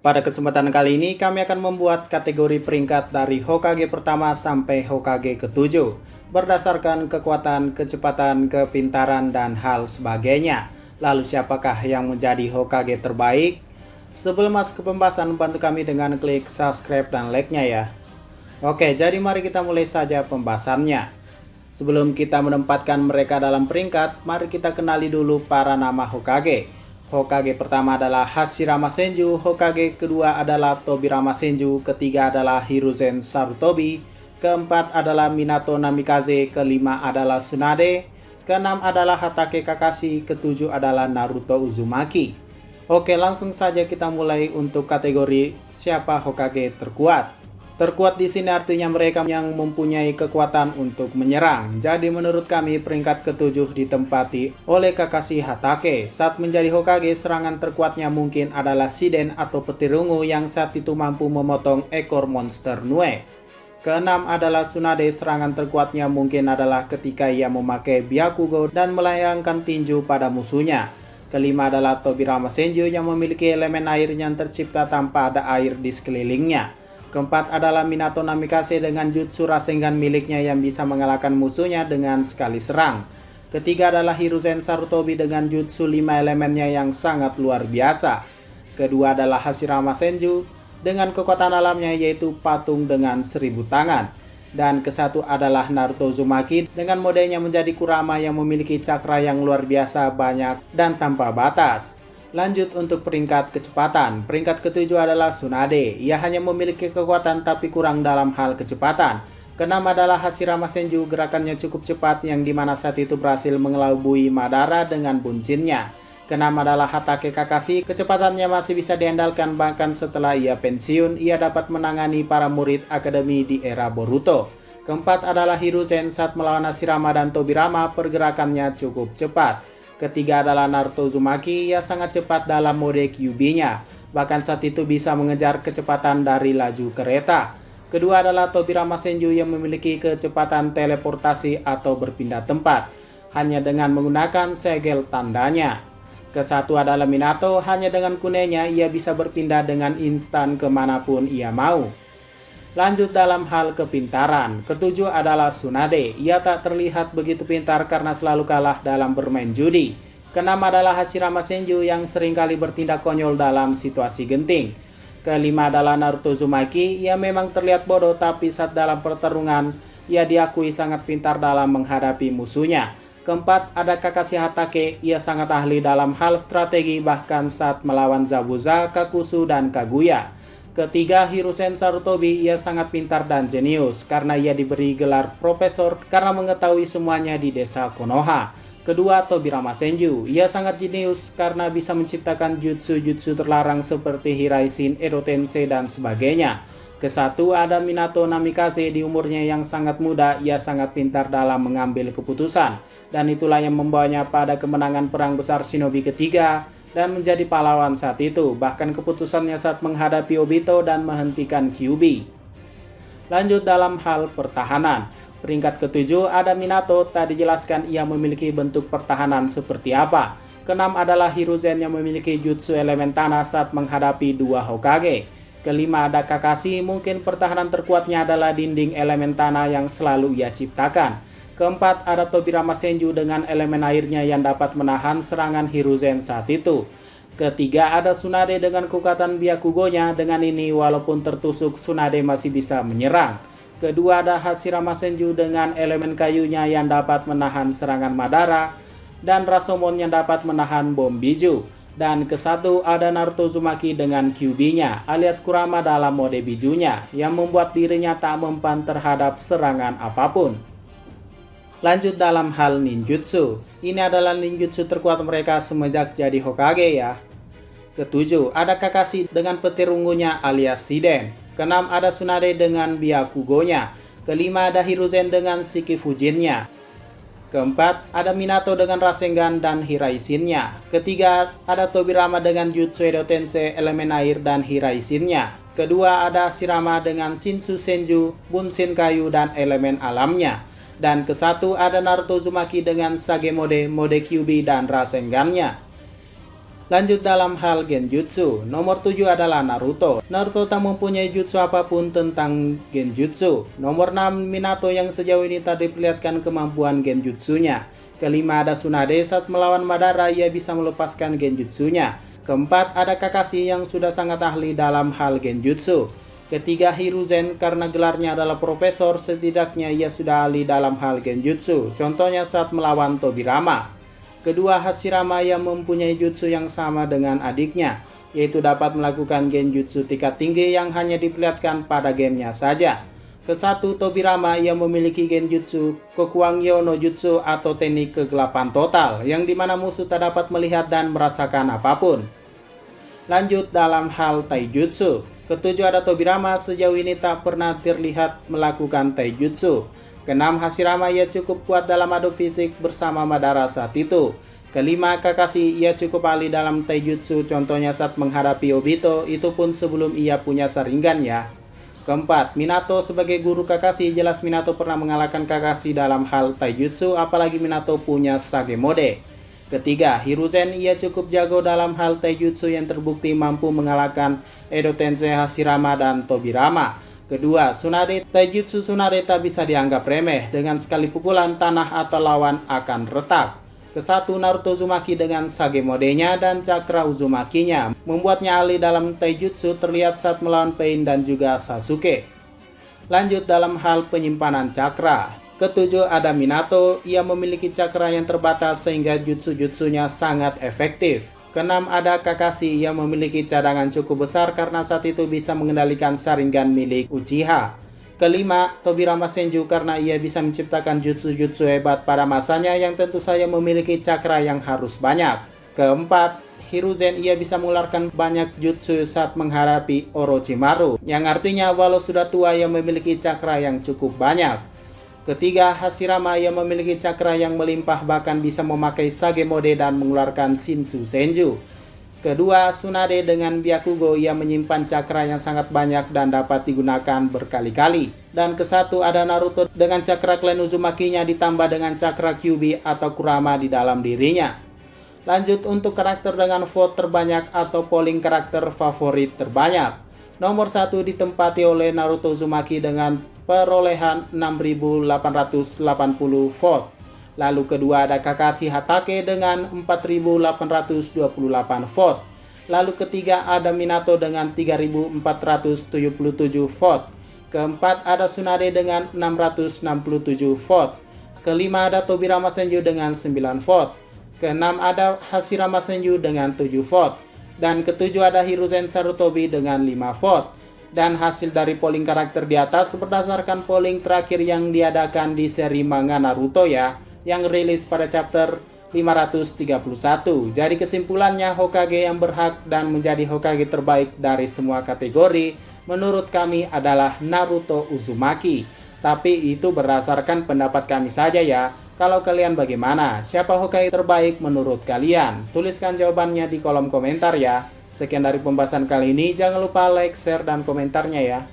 Pada kesempatan kali ini kami akan membuat kategori peringkat dari Hokage pertama sampai Hokage ke-7 berdasarkan kekuatan, kecepatan, kepintaran, dan hal sebagainya. Lalu siapakah yang menjadi Hokage terbaik? Sebelum masuk ke pembahasan, bantu kami dengan klik subscribe dan like-nya ya. Oke, jadi mari kita mulai saja pembahasannya. Sebelum kita menempatkan mereka dalam peringkat, mari kita kenali dulu para nama Hokage. Hokage pertama adalah Hashirama Senju, Hokage kedua adalah Tobirama Senju, ketiga adalah Hiruzen Sarutobi, keempat adalah Minato Namikaze, kelima adalah Tsunade, keenam adalah Hatake Kakashi, ketujuh adalah Naruto Uzumaki. Oke, langsung saja kita mulai untuk kategori siapa Hokage terkuat. Terkuat di sini artinya mereka yang mempunyai kekuatan untuk menyerang. Jadi menurut kami peringkat ke-7 ditempati oleh Kakashi Hatake. Saat menjadi Hokage, serangan terkuatnya mungkin adalah Shiden atau petir ungu yang saat itu mampu memotong ekor monster Nue. Keenam adalah Tsunade, serangan terkuatnya mungkin adalah ketika ia memakai Byakugo dan melayangkan tinju pada musuhnya. Kelima adalah Tobirama Senju yang memiliki elemen air yang tercipta tanpa ada air di sekelilingnya. Keempat adalah Minato Namikaze dengan jutsu Rasengan miliknya yang bisa mengalahkan musuhnya dengan sekali serang. Ketiga adalah Hiruzen Sarutobi dengan jutsu 5 elemennya yang sangat luar biasa. Kedua adalah Hashirama Senju dengan kekuatan alamnya yaitu patung dengan 1000 tangan. Dan kesatu adalah Naruto Uzumaki dengan modenya menjadi Kurama yang memiliki cakra yang luar biasa banyak dan tanpa batas. Lanjut untuk peringkat kecepatan. Peringkat ke-7 adalah Tsunade. Ia hanya memiliki kekuatan tapi kurang dalam hal kecepatan. Keenam adalah Hashirama Senju, gerakannya cukup cepat yang dimana saat itu berhasil mengelabui Madara dengan bunshinnya. Keenam adalah Hatake Kakashi, kecepatannya masih bisa diandalkan bahkan setelah ia pensiun, ia dapat menangani para murid akademi di era Boruto. Keempat adalah Hiruzen, saat melawan Hashirama dan Tobirama, pergerakannya cukup cepat. Ketiga adalah Naruto Uzumaki, ia sangat cepat dalam mode Kyuubi-nya, bahkan saat itu bisa mengejar kecepatan dari laju kereta. Kedua adalah Tobirama Senju yang memiliki kecepatan teleportasi atau berpindah tempat, hanya dengan menggunakan segel tandanya. Kesatu adalah Minato, hanya dengan kunenya ia bisa berpindah dengan instan kemanapun ia mau. Lanjut dalam hal kepintaran. Ketujuh adalah Tsunade. Ia tak terlihat begitu pintar karena selalu kalah dalam bermain judi. Keenam adalah Hashirama Senju yang seringkali bertindak konyol dalam situasi genting. Kelima adalah Naruto Uzumaki. Ia memang terlihat bodoh tapi saat dalam pertarungan ia diakui sangat pintar dalam menghadapi musuhnya. Keempat ada Kakashi Hatake. Ia sangat ahli dalam hal strategi bahkan saat melawan Zabuza, Kakuzu, dan Kaguya. Ketiga, Hiruzen Sarutobi, ia sangat pintar dan jenius karena ia diberi gelar profesor karena mengetahui semuanya di desa Konoha. Kedua, Tobirama Senju, ia sangat jenius karena bisa menciptakan jutsu-jutsu terlarang seperti Hiraishin, Edo Tensei, dan sebagainya. Kesatu ada Minato Namikaze, di umurnya yang sangat muda, ia sangat pintar dalam mengambil keputusan. Dan itulah yang membawanya pada kemenangan perang besar Shinobi ketiga dan menjadi pahlawan saat itu, bahkan keputusannya saat menghadapi Obito dan menghentikan Kyuubi. Lanjut dalam hal pertahanan. Peringkat ke-7 ada Minato, tadi dijelaskan ia memiliki bentuk pertahanan seperti apa. Keenam adalah Hiruzen yang memiliki jutsu elemen tanah saat menghadapi dua Hokage. Kelima ada Kakashi, mungkin pertahanan terkuatnya adalah dinding elemen tanah yang selalu ia ciptakan. Keempat ada Tobirama Senju dengan elemen airnya yang dapat menahan serangan Hiruzen saat itu. Ketiga ada Tsunade dengan kekuatan Byakugo-nya, dengan ini walaupun tertusuk Tsunade masih bisa menyerang. Kedua ada Hashirama Senju dengan elemen kayunya yang dapat menahan serangan Madara, dan Rashomon yang dapat menahan bom Biju. Dan kesatu ada Naruto Uzumaki dengan Kyuubi-nya alias Kurama dalam mode Bijunya yang membuat dirinya tak mempan terhadap serangan apapun. Lanjut dalam hal ninjutsu. Ini adalah ninjutsu terkuat mereka semenjak jadi Hokage ya. Ketujuh ada Kakashi dengan petir ungunya alias Shiden. Keenam ada Tsunade dengan Byakugo-nya. Kelima ada Hiruzen dengan Shiki Fujin-nya. Keempat ada Minato dengan Rasengan dan Hiraishin-nya. Ketiga ada Tobirama dengan jutsu Edo Tensei elemen air dan Hiraishin-nya. Kedua ada Hashirama dengan Shinsu Senju, Bunshin kayu, dan elemen alamnya. Dan kesatu ada Naruto Uzumaki dengan Sage mode Kyuubi, dan Rasengan-nya. Lanjut dalam hal genjutsu, nomor 7 adalah Naruto. Naruto tak mempunyai jutsu apapun tentang genjutsu. Nomor 6 Minato yang sejauh ini tak diperlihatkan kemampuan genjutsunya. Kelima ada Tsunade, saat melawan Madara ia bisa melepaskan genjutsunya. Keempat ada Kakashi yang sudah sangat ahli dalam hal genjutsu. Ketiga Hiruzen, karena gelarnya adalah profesor, setidaknya ia sudah ahli dalam hal genjutsu. Contohnya saat melawan Tobirama. Kedua Hashirama yang mempunyai jutsu yang sama dengan adiknya, yaitu dapat melakukan genjutsu tingkat tinggi yang hanya diperlihatkan pada gamenya saja. Kesatu Tobirama yang memiliki genjutsu Kokuangyo no Jutsu atau teknik kegelapan total, yang dimana musuh tak dapat melihat dan merasakan apapun. Lanjut dalam hal taijutsu. Ketujuh ada Tobirama, sejauh ini tak pernah terlihat melakukan taijutsu. Keenam Hashirama, ia cukup kuat dalam adu fisik bersama Madara saat itu. Kelima Kakashi, ia cukup ahli dalam taijutsu, contohnya saat menghadapi Obito, itu pun sebelum ia punya Sharingan ya. Keempat Minato, sebagai guru Kakashi, jelas Minato pernah mengalahkan Kakashi dalam hal taijutsu, apalagi Minato punya Sagemode. Ketiga Hiruzen, ia cukup jago dalam hal taijutsu yang terbukti mampu mengalahkan Edo Tensei, Hashirama, dan Tobirama. Kedua Tsunade, taijutsu Tsunade tak bisa dianggap remeh, dengan sekali pukulan tanah atau lawan akan retak. Kesatu Naruto Uzumaki dengan Sagemode-nya dan Cakra Uzumaki-nya membuatnya ahli dalam taijutsu, terlihat saat melawan Pain dan juga Sasuke. Lanjut dalam hal penyimpanan cakra. Ketujuh ada Minato, ia memiliki cakra yang terbatas sehingga jutsu-jutsunya sangat efektif. Keenam ada Kakashi, ia memiliki cadangan cukup besar karena saat itu bisa mengendalikan Sharingan milik Uchiha. Kelima Tobirama Senju, karena ia bisa menciptakan jutsu-jutsu hebat pada masanya yang tentu saja memiliki cakra yang harus banyak. Keempat Hiruzen, ia bisa mengeluarkan banyak jutsu saat menghadapi Orochimaru, yang artinya walau sudah tua ia memiliki cakra yang cukup banyak. Ketiga Hashirama, yang memiliki cakra yang melimpah, bahkan bisa memakai Sagemode dan mengeluarkan Shinsu Senju. Kedua Tsunade dengan Byakugo, ia menyimpan cakra yang sangat banyak dan dapat digunakan berkali-kali. Dan kesatu ada Naruto dengan cakra Clan Uzumaki-nya ditambah dengan cakra Kyuubi atau Kurama di dalam dirinya. Lanjut untuk karakter dengan vote terbanyak atau polling karakter favorit terbanyak. Nomor 1 ditempati oleh Naruto Uzumaki dengan perolehan 6.880 vote. Lalu kedua ada Kakashi Hatake dengan 4.828 vote. Lalu ketiga ada Minato dengan 3.477 vote. Keempat ada Tsunade dengan 667 vote. Kelima ada Tobirama Senju dengan 9 vote. Keenam ada Hashirama Senju dengan 7 vote. Dan ketujuh ada Hiruzen Sarutobi dengan 5 vote. Dan hasil dari polling karakter di atas berdasarkan polling terakhir yang diadakan di seri manga Naruto ya, yang rilis pada chapter 531. Jadi kesimpulannya, Hokage yang berhak dan menjadi Hokage terbaik dari semua kategori menurut kami adalah Naruto Uzumaki. Tapi itu berdasarkan pendapat kami saja ya. Kalau kalian bagaimana? Siapa Hokage terbaik menurut kalian? Tuliskan jawabannya di kolom komentar ya. Sekian dari pembahasan kali ini. Jangan lupa like, share, dan komentarnya ya.